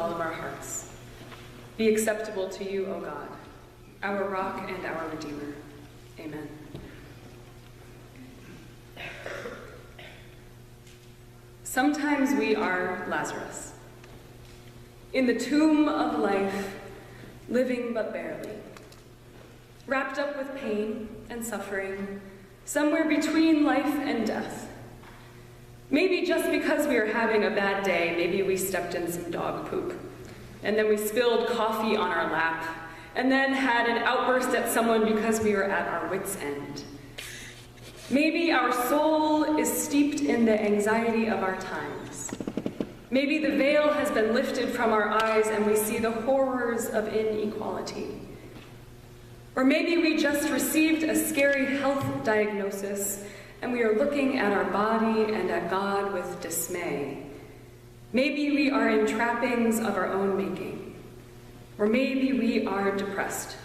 all of our hearts. Be acceptable to you, O God, our rock and our Redeemer. Amen. Sometimes we are Lazarus, in the tomb of life, living but barely, wrapped up with pain and suffering, somewhere between life and death. Maybe just because we are having a bad day, maybe we stepped in some dog poop, and then we spilled coffee on our lap, and then had an outburst at someone because we were at our wits' end. Maybe our soul is steeped in the anxiety of our times. Maybe the veil has been lifted from our eyes and we see the horrors of inequality. Or maybe we just received a scary health diagnosis and we are looking at our body and at God with dismay. Maybe we are in trappings of our own making. Or maybe we are depressed,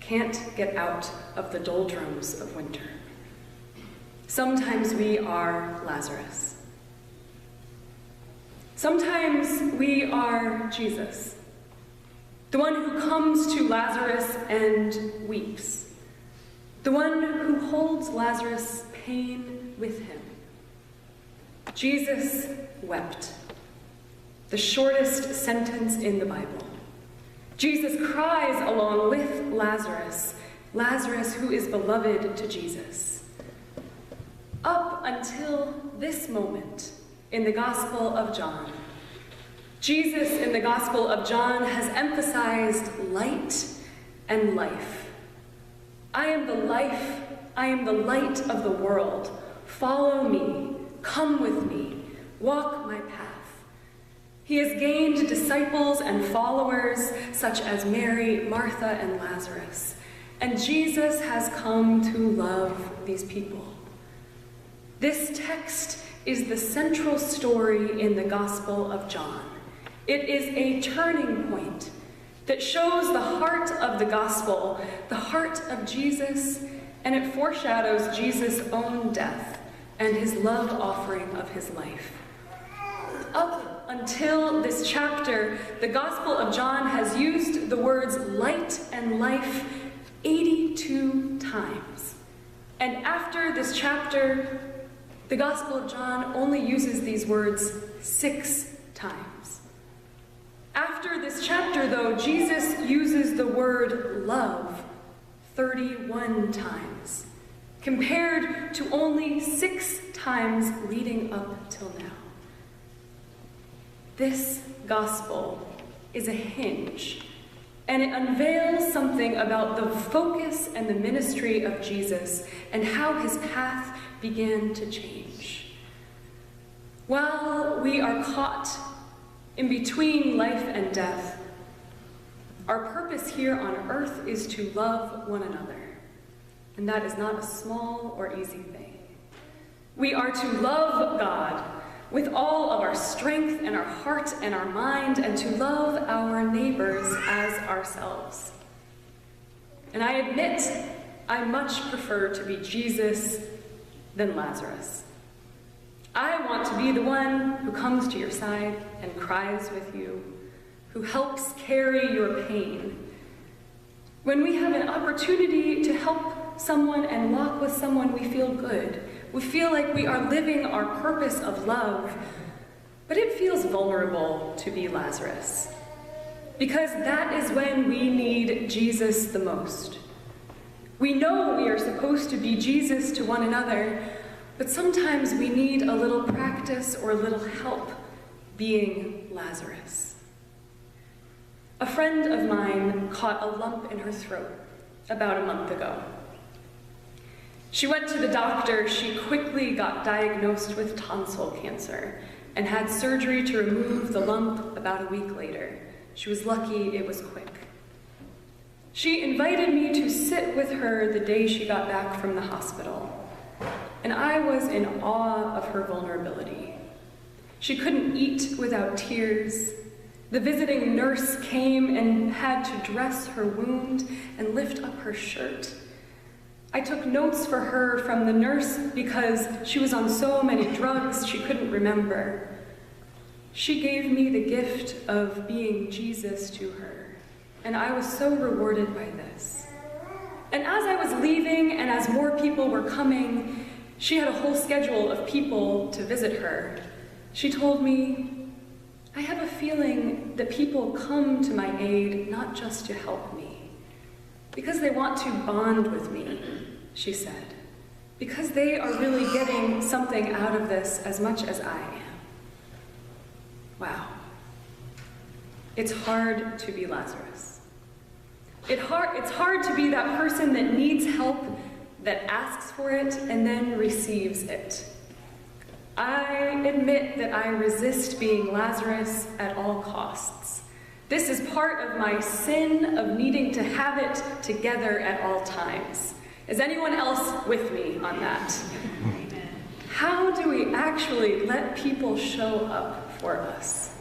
can't get out of the doldrums of winter. Sometimes we are Lazarus. Sometimes we are Jesus, the one who comes to Lazarus and weeps, the one who holds Lazarus' pain with him. Jesus wept, the shortest sentence in the Bible. Jesus cries along with Lazarus, Lazarus who is beloved to Jesus. Up until this moment in the Gospel of John, Jesus in the Gospel of John has emphasized light and life. I am the life, I am the light of the world. Follow me, come with me, walk my path. He has gained disciples and followers such as Mary, Martha, and Lazarus. And Jesus has come to love these people. This text is the central story in the Gospel of John. It is a turning point that shows the heart of the gospel, the heart of Jesus, and it foreshadows Jesus' own death and his love offering of his life. Up until this chapter, the Gospel of John has used the words light and life 82 times. And after this chapter, the Gospel of John only uses these words 6 times. After this chapter, though, Jesus uses the word love 31 times, compared to only 6 times leading up till now. This gospel is a hinge, and it unveils something about the focus and the ministry of Jesus and how his path began to change. While we are caught in between life and death, our purpose here on earth is to love one another, and that is not a small or easy thing. We are to love God with all of our strength and our heart and our mind, and to love our neighbors as ourselves. And I admit, I much prefer to be Jesus than Lazarus. I want to be the one who comes to your side and cries with you, who helps carry your pain. When we have an opportunity to help someone and walk with someone, we feel good. We feel like we are living our purpose of love, but it feels vulnerable to be Lazarus, because that is when we need Jesus the most. We know we are supposed to be Jesus to one another, but sometimes we need a little practice or a little help being Lazarus. A friend of mine caught a lump in her throat about a month ago. She went to the doctor. She quickly got diagnosed with tonsil cancer and had surgery to remove the lump about a week later. She was lucky it was quick. She invited me to sit with her the day she got back from the hospital, and I was in awe of her vulnerability. She couldn't eat without tears. The visiting nurse came and had to dress her wound and lift up her shirt. I took notes for her from the nurse because she was on so many drugs she couldn't remember. She gave me the gift of being Jesus to her, and I was so rewarded by this. And as I was leaving and as more people were coming, she had a whole schedule of people to visit her. She told me, I have a feeling that people come to my aid not just to help me, because they want to bond with me, she said, because they are really getting something out of this as much as I am. Wow. It's hard to be Lazarus. It's hard to be that person that needs help, that asks for it, and then receives it. I admit that I resist being Lazarus at all costs. This is part of my sin of needing to have it together at all times. Is anyone else with me on that? How do we actually let people show up for us?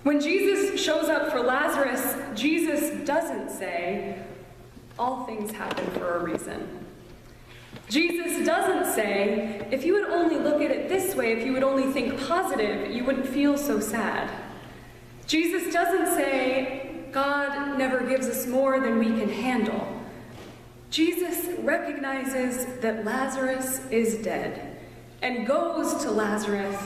When Jesus shows up for Lazarus, Jesus doesn't say, all things happen for a reason. Jesus doesn't say, if you would only look at it this way, if you would only think positive, you wouldn't feel so sad. Jesus doesn't say, God never gives us more than we can handle. Jesus recognizes that Lazarus is dead and goes to Lazarus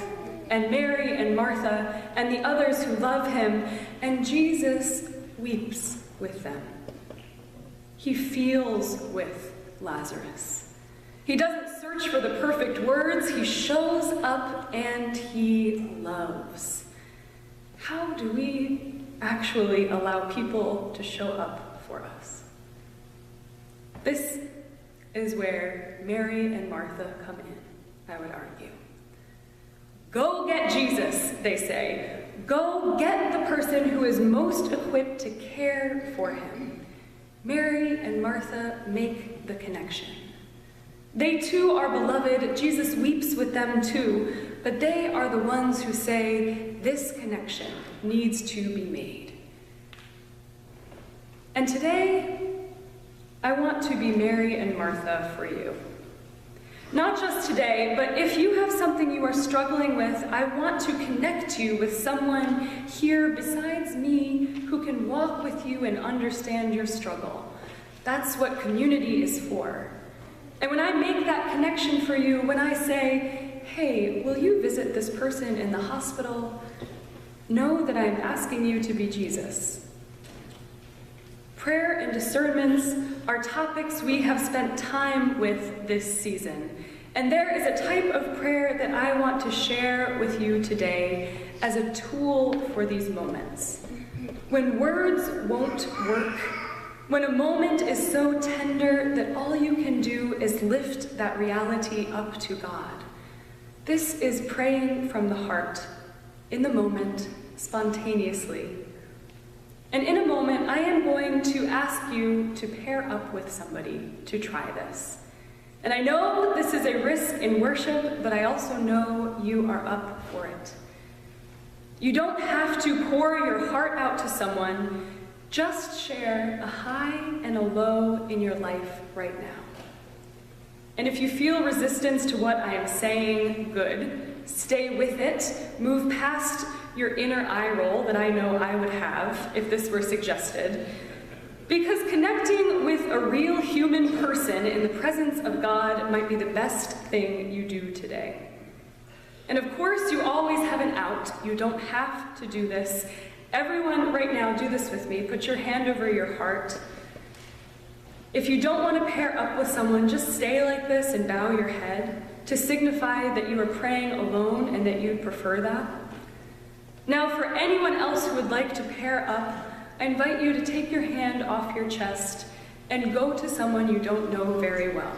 and Mary and Martha and the others who love him, and Jesus weeps with them. He feels with Lazarus. He doesn't search for the perfect words. He shows up and he loves. How do we actually allow people to show up for us? This is where Mary and Martha come in, I would argue. Go get Jesus, they say. Go get the person who is most equipped to care for him. Mary and Martha make the connection. They too are beloved. Jesus weeps with them too, but they are the ones who say, this connection needs to be made. And today, I want to be Mary and Martha for you. Not just today, but if you have something you are struggling with, I want to connect you with someone here besides me who can walk with you and understand your struggle. That's what community is for. And when I make that connection for you, when I say, hey, will you visit this person in the hospital? Know that I'm asking you to be Jesus. Prayer and discernments are topics we have spent time with this season. And there is a type of prayer that I want to share with you today as a tool for these moments. When words won't work, when a moment is so tender that all you can do is lift that reality up to God. This is praying from the heart, in the moment, spontaneously. And in a moment, I am going to ask you to pair up with somebody to try this. And I know this is a risk in worship, but I also know you are up for it. You don't have to pour your heart out to someone. Just share a high and a low in your life right now. And if you feel resistance to what I am saying, good. Stay with it. Move past your inner eye roll that I know I would have if this were suggested. Because connecting with a real human person in the presence of God might be the best thing you do today. And of course, you always have an out. You don't have to do this. Everyone right now, do this with me. Put your hand over your heart. If you don't want to pair up with someone, just stay like this and bow your head to signify that you are praying alone and that you'd prefer that. Now, for anyone else who would like to pair up, I invite you to take your hand off your chest and go to someone you don't know very well.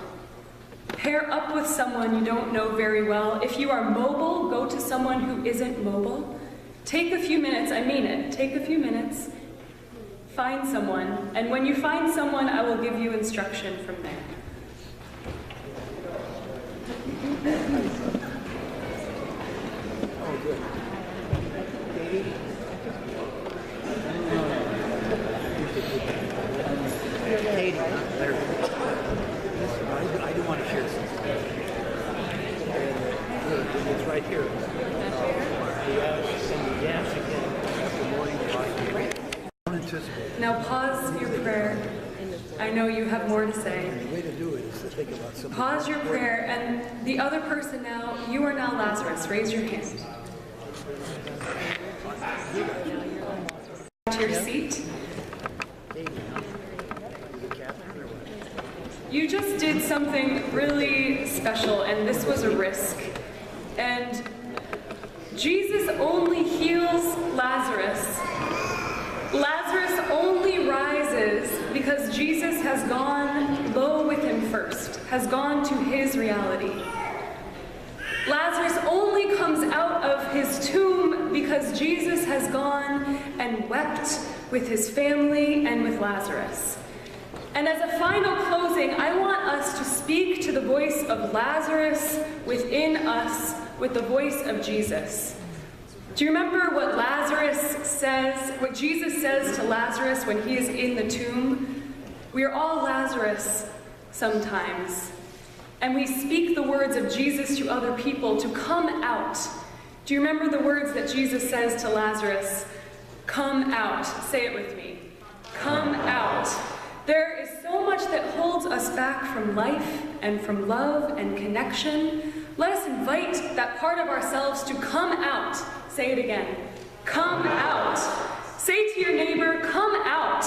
Pair up with someone you don't know very well. If you are mobile, go to someone who isn't mobile. Take a few minutes, I mean it, take a few minutes, find someone, and when you find someone, I will give you instruction from there. Oh, good. Katie? Katie, there. I do want to share something. It's right here. Yes. participate. Now pause your prayer. I know you have more to say. And the way to do it is to think about something. Pause your prayer, and the other person now, you are now Lazarus. Raise your hand. To your seat. You just did something really special, and this was a risk. And Jesus only heals Lazarus. Lazarus only rises because Jesus has gone low with him first, has gone to his reality. Lazarus only comes out of his tomb because Jesus has gone and wept with his family and with Lazarus. And as a final closing, I want us to speak to the voice of Lazarus within us with the voice of Jesus. Do you remember what what Jesus says to Lazarus when he is in the tomb? We are all Lazarus sometimes. And we speak the words of Jesus to other people to come out. Do you remember the words that Jesus says to Lazarus? Come out. Say it with me. Come out. There is so much that holds us back from life and from love and connection. Let us invite that part of ourselves to come out. Say it again. Come out. Say to your neighbor, come out.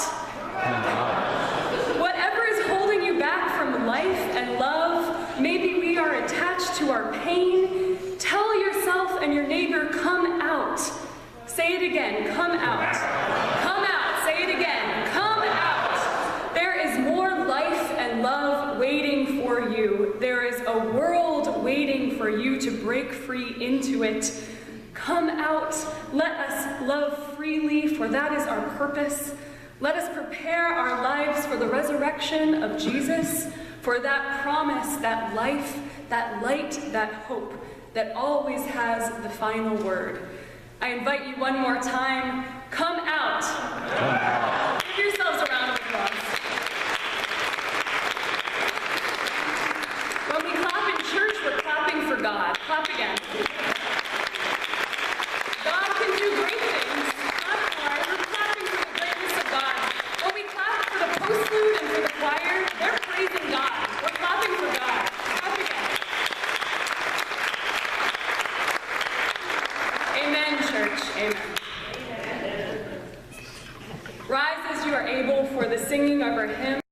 Whatever is holding you back from life and love, maybe we are attached to our pain. Tell yourself and your neighbor, come out. Say it again, come out. Come out. Say it again, come out. There is more life and love waiting for you. There is a world waiting for you to break free into it. Come out. Let us love freely, for that is our purpose. Let us prepare our lives for the resurrection of Jesus, for that promise, that life, that light, that hope that always has the final word. I invite you one more time, come out. Come out.